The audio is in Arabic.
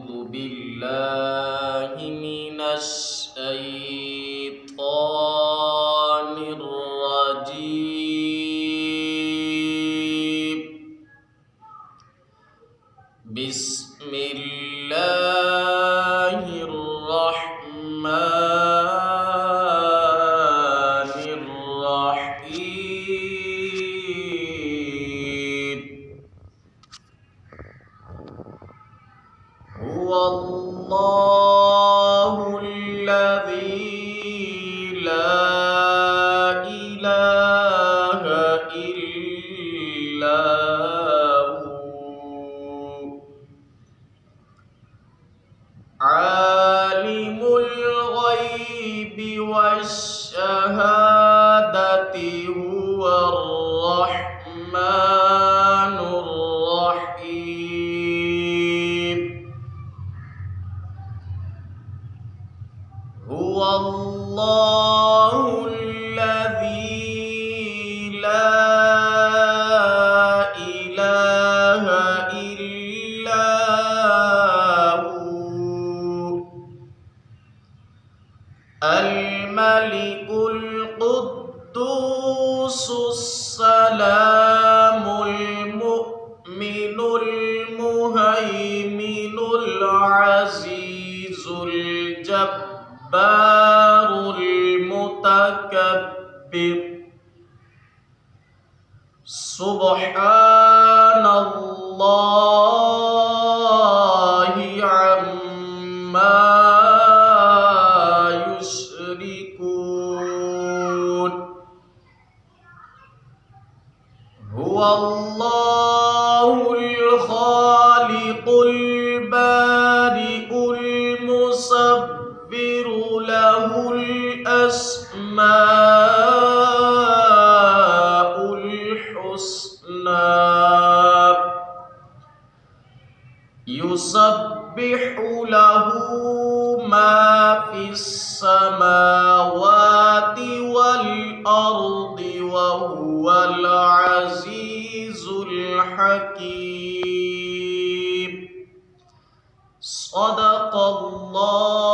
أعوذ بالله من الشيطان الرجيم. بسم الله الرحمن الرحيم. هو الله الذي لا إله إلا هو عالم الغيب والشهادة هو الرحمن الرحيم. هو الله الذي لا إله إلا هو الملك القدوس السلام المؤمن المهيمن العزيز الجبار المتكبر. سبحان الله عما يشركون. هو الله الخالق البارئ المصور له الأسماء الحسنى. يسبح له ما في السماوات والأرض وهو العزيز الحكيم. صدق الله